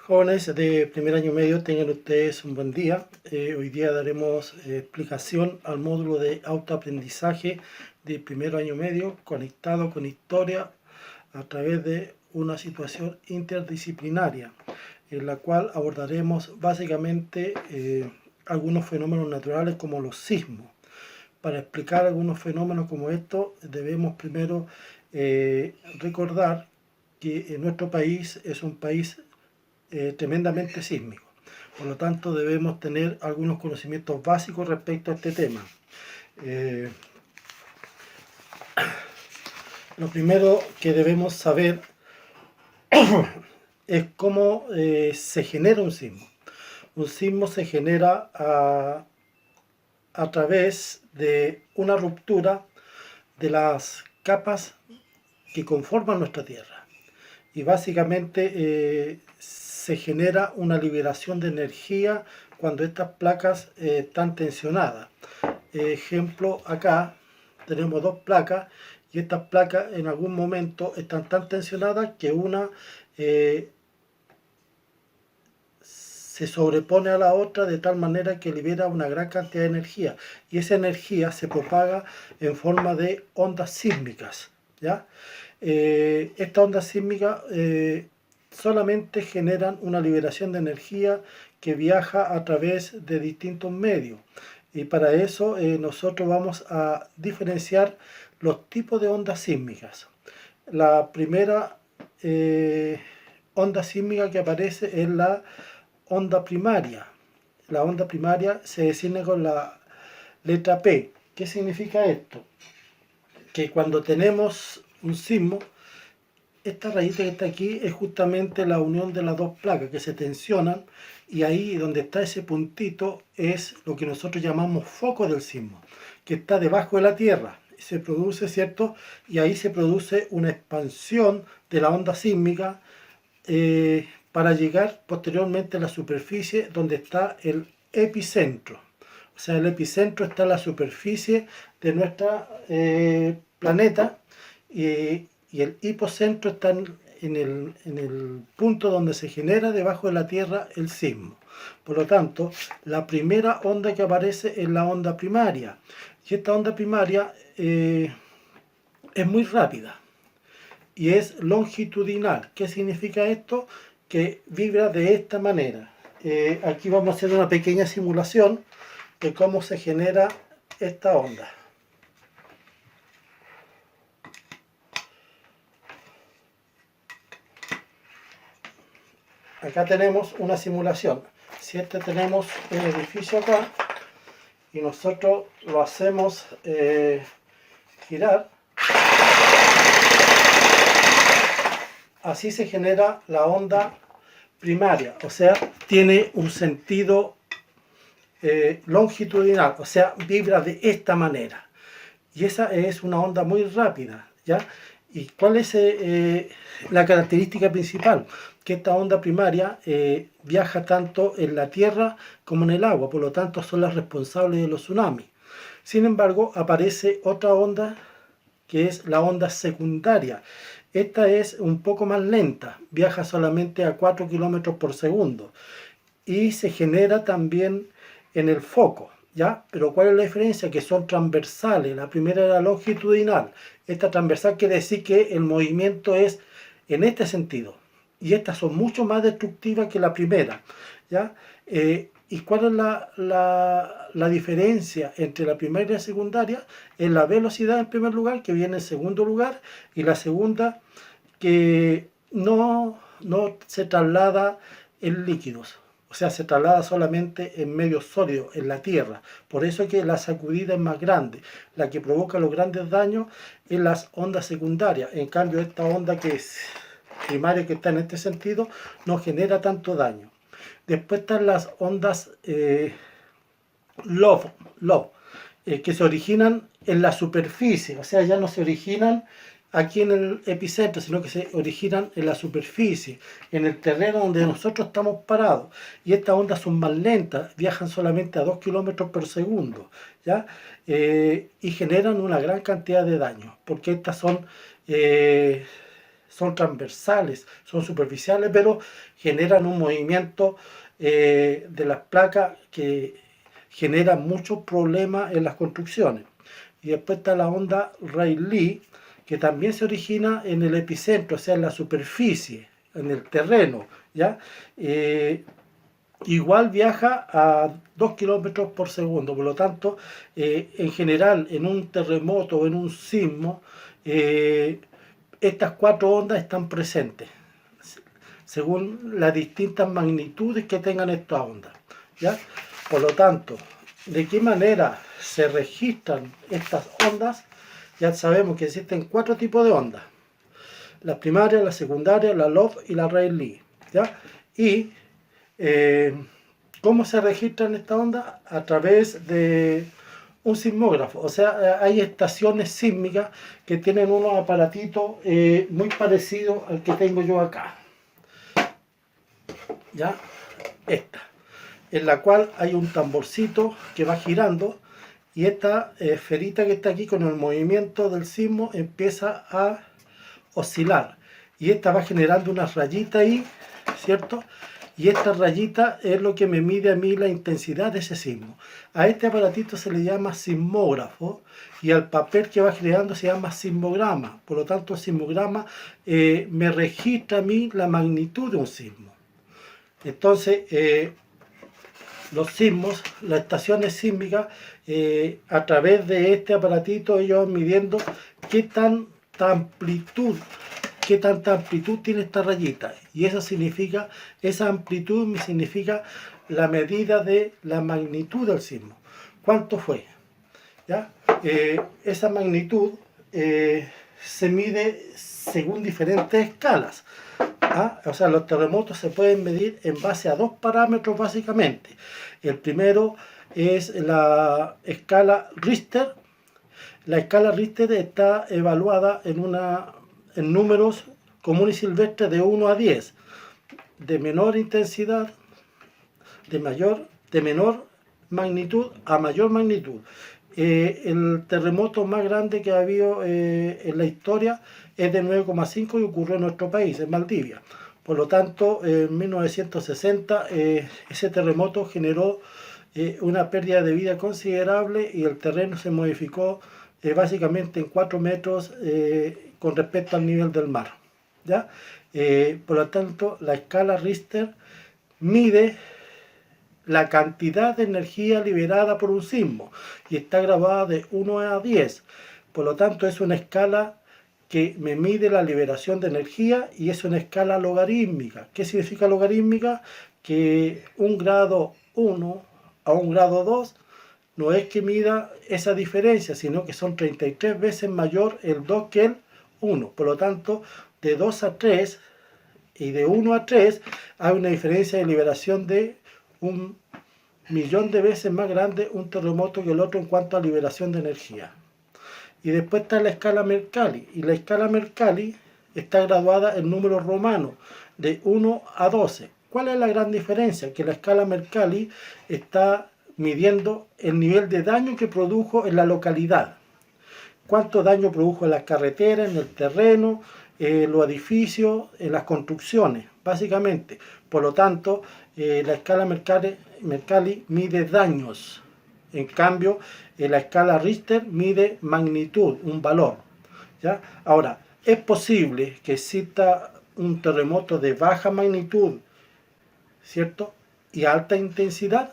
Jóvenes de primer año medio, tengan ustedes un buen día. Hoy día daremos explicación al módulo de autoaprendizaje de primer año medio conectado con historia a través de una situación interdisciplinaria en la cual abordaremos básicamente algunos fenómenos naturales como los sismos. Para explicar algunos fenómenos como estos debemos primero recordar que nuestro país es un país tremendamente sísmico. Por lo tanto, debemos tener algunos conocimientos básicos respecto a este tema. Lo primero que debemos saber es cómo se genera un sismo. Un sismo se genera a través de una ruptura de las capas que conforman nuestra Tierra. Y básicamente se genera una liberación de energía cuando estas placas están tensionadas. Ejemplo, acá tenemos dos placas y estas placas en algún momento están tan tensionadas que una se sobrepone a la otra de tal manera que libera una gran cantidad de energía y esa energía se propaga en forma de ondas sísmicas, ¿ya? Estas ondas sísmicas solamente generan una liberación de energía que viaja a través de distintos medios. Y para eso nosotros vamos a diferenciar los tipos de ondas sísmicas. La primera onda sísmica que aparece es la onda primaria. La onda primaria se designa con la letra P. ¿Qué significa esto? Que cuando tenemos un sismo, esta rayita que está aquí es justamente la unión de las dos placas que se tensionan y ahí donde está ese puntito es lo que nosotros llamamos foco del sismo, que está debajo de la Tierra. Se produce, ¿cierto? Y ahí se produce una expansión de la onda sísmica para llegar posteriormente a la superficie donde está el epicentro. O sea, el epicentro está en la superficie de nuestro planeta y el hipocentro está en el punto donde se genera debajo de la Tierra el sismo. Por lo tanto, la primera onda que aparece es la onda primaria. Y esta onda primaria es muy rápida y es longitudinal. ¿Qué significa esto? Que vibra de esta manera. Aquí vamos a hacer una pequeña simulación de cómo se genera esta onda. Acá tenemos una simulación. Si tenemos un edificio acá y nosotros lo hacemos girar, así se genera la onda primaria, o sea, tiene un sentido longitudinal, o sea, vibra de esta manera. Y esa es una onda muy rápida, ¿ya? ¿Y cuál es la característica principal? Que esta onda primaria viaja tanto en la tierra como en el agua, por lo tanto son las responsables de los tsunamis. Sin embargo, aparece otra onda que es la onda secundaria. Esta es un poco más lenta, viaja solamente a 4 kilómetros por segundo y se genera también en el foco, ¿ya? Pero ¿cuál es la diferencia? Que son transversales. La primera era longitudinal. Esta transversal quiere decir que el movimiento es en este sentido. Y estas son mucho más destructivas que la primera, ¿ya? ¿Y cuál es la diferencia entre la primaria y la secundaria? Es la velocidad en primer lugar, que viene en segundo lugar, y la segunda que no se traslada en líquidos. O sea, se traslada solamente en medio sólido, en la tierra. Por eso es que la sacudida es más grande. La que provoca los grandes daños es las ondas secundarias. En cambio, esta onda que es primaria, que está en este sentido, no genera tanto daño. Después están las ondas low, que se originan en la superficie. O sea, ya no se originan aquí en el epicentro, sino que se originan en la superficie, en el terreno donde nosotros estamos parados. Y estas ondas son más lentas, viajan solamente a 2 kilómetros por segundo, ¿ya? Y generan una gran cantidad de daño, porque estas son son transversales, son superficiales, pero generan un movimiento de las placas que genera muchos problemas en las construcciones. Y después está la onda Rayleigh, que también se origina en el epicentro, o sea, en la superficie, en el terreno, ¿ya? Igual viaja a 2 kilómetros por segundo, por lo tanto, en general, en un terremoto o en un sismo, estas cuatro ondas están presentes, según las distintas magnitudes que tengan estas ondas, ¿ya? Por lo tanto, ¿de qué manera se registran estas ondas? Ya sabemos que existen cuatro tipos de ondas: la primaria, la secundaria, la Love y la Rayleigh, ¿ya? Y ¿cómo se registran estas ondas? A través de un sismógrafo. O sea, hay estaciones sísmicas que tienen unos aparatitos muy parecidos al que tengo yo acá, ¿ya? Esta, en la cual hay un tamborcito que va girando, y esta esferita que está aquí, con el movimiento del sismo, empieza a oscilar, y esta va generando una rayita ahí, ¿cierto? Y esta rayita es lo que me mide a mí la intensidad de ese sismo. A este aparatito se le llama sismógrafo, y al papel que va generando se llama sismograma. Por lo tanto, el sismograma me registra a mí la magnitud de un sismo. Entonces, los sismos, las estaciones sísmicas, a través de este aparatito ellos van midiendo qué tanta amplitud tiene esta rayita, y eso significa, esa amplitud me significa la medida de la magnitud del sismo. ¿Cuánto fue? ¿Ya? Esa magnitud se mide según diferentes escalas. ¿Ah? O sea, los terremotos se pueden medir en base a dos parámetros básicamente. El primero es la escala Richter. La escala Richter está evaluada en números comunes y silvestres de 1 a 10, de menor intensidad, de menor magnitud a mayor magnitud. El terremoto más grande que ha habido en la historia es de 9,5 y ocurrió en nuestro país, en Valdivia. Por lo tanto, en 1960 ese terremoto generó una pérdida de vida considerable, y el terreno se modificó básicamente en 4 metros con respecto al nivel del mar, ¿ya? Por lo tanto, la escala Richter mide la cantidad de energía liberada por un sismo, y está grabada de 1 a 10. Por lo tanto, es una escala que me mide la liberación de energía, y es una escala logarítmica. ¿Qué significa logarítmica? Que un grado 1 a un grado 2 no es que mida esa diferencia, sino que son 33 veces mayor el 2 que el 1. Por lo tanto, de 2 a 3 y de 1 a 3 hay una diferencia de liberación de 1.000.000 de veces más grande un terremoto que el otro en cuanto a liberación de energía. Y después está la escala Mercalli, y la escala Mercalli está graduada en números romanos de 1 a 12. ¿Cuál es la gran diferencia? Que la escala Mercalli está midiendo el nivel de daño que produjo en la localidad. Cuánto daño produjo en las carreteras, en el terreno, en los edificios, en las construcciones, básicamente. Por lo tanto, la escala Mercalli mide daños. En cambio, la escala Richter mide magnitud, un valor, ¿ya? Ahora, es posible que exista un terremoto de baja magnitud, ¿cierto?, y alta intensidad.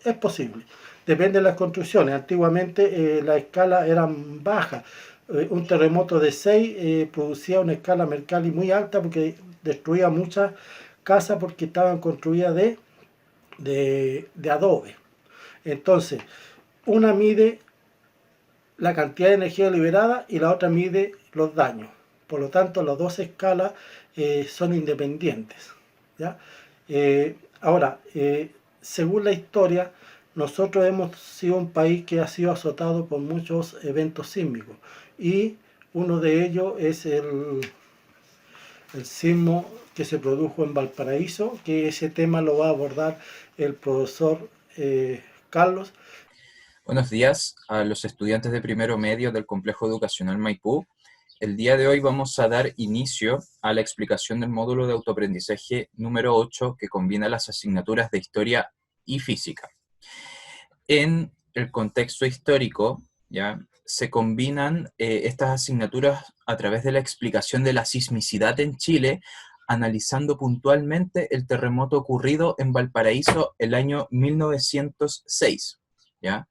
Es posible. Depende de las construcciones. Antiguamente las escalas eran bajas. Un terremoto de 6 producía una escala Mercalli muy alta, porque destruía muchas casas porque estaban construidas de adobe. Entonces, una mide la cantidad de energía liberada y la otra mide los daños. Por lo tanto, las dos escalas son independientes, ¿ya? Ahora, según la historia, nosotros hemos sido un país que ha sido azotado por muchos eventos sísmicos, y uno de ellos es el sismo que se produjo en Valparaíso, que ese tema lo va a abordar el profesor Carlos. Buenos días a los estudiantes de primero medio del Complejo Educacional Maipú. El día de hoy vamos a dar inicio a la explicación del módulo de autoaprendizaje número 8 que combina las asignaturas de historia y física. En el contexto histórico, ¿ya?, se combinan estas asignaturas a través de la explicación de la sismicidad en Chile, analizando puntualmente el terremoto ocurrido en Valparaíso el año 1906, ¿ya?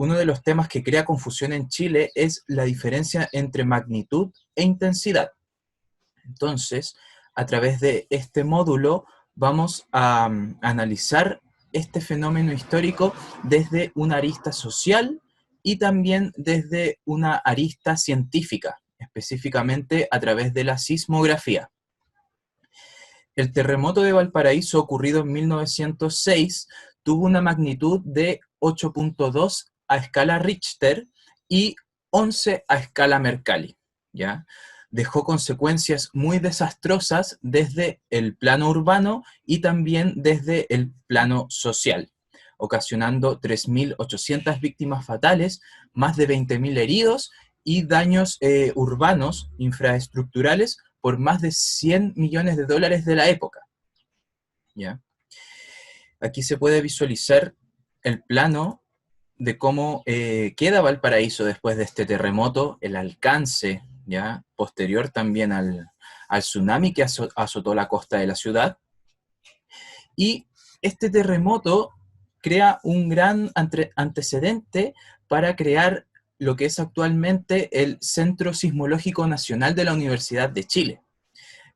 Uno de los temas que crea confusión en Chile es la diferencia entre magnitud e intensidad. Entonces, a través de este módulo vamos a analizar este fenómeno histórico desde una arista social y también desde una arista científica, específicamente a través de la sismografía. El terremoto de Valparaíso ocurrido en 1906 tuvo una magnitud de 8.2 a escala Richter y 11 a escala Mercalli, ¿ya? Dejó consecuencias muy desastrosas desde el plano urbano y también desde el plano social, ocasionando 3.800 víctimas fatales, más de 20.000 heridos y daños urbanos, infraestructurales, por más de 100 millones de dólares de la época, ¿ya? Aquí se puede visualizar el plano de cómo queda Valparaíso después de este terremoto, el alcance, ¿ya?, posterior también al tsunami que azotó la costa de la ciudad. Y este terremoto crea un gran antecedente para crear lo que es actualmente el Centro Sismológico Nacional de la Universidad de Chile.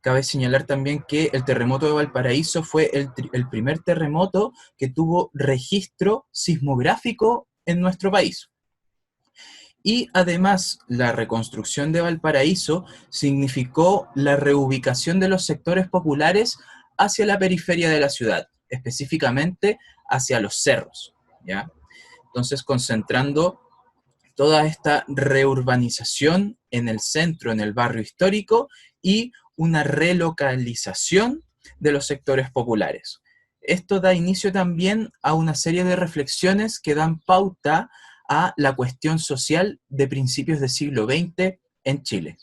Cabe señalar también que el terremoto de Valparaíso fue el primer terremoto que tuvo registro sismográfico en nuestro país. Y además, la reconstrucción de Valparaíso significó la reubicación de los sectores populares hacia la periferia de la ciudad, específicamente hacia los cerros, ¿ya? Entonces, concentrando toda esta reurbanización en el centro, en el barrio histórico, y una relocalización de los sectores populares. Esto da inicio también a una serie de reflexiones que dan pauta a la cuestión social de principios del siglo XX en Chile.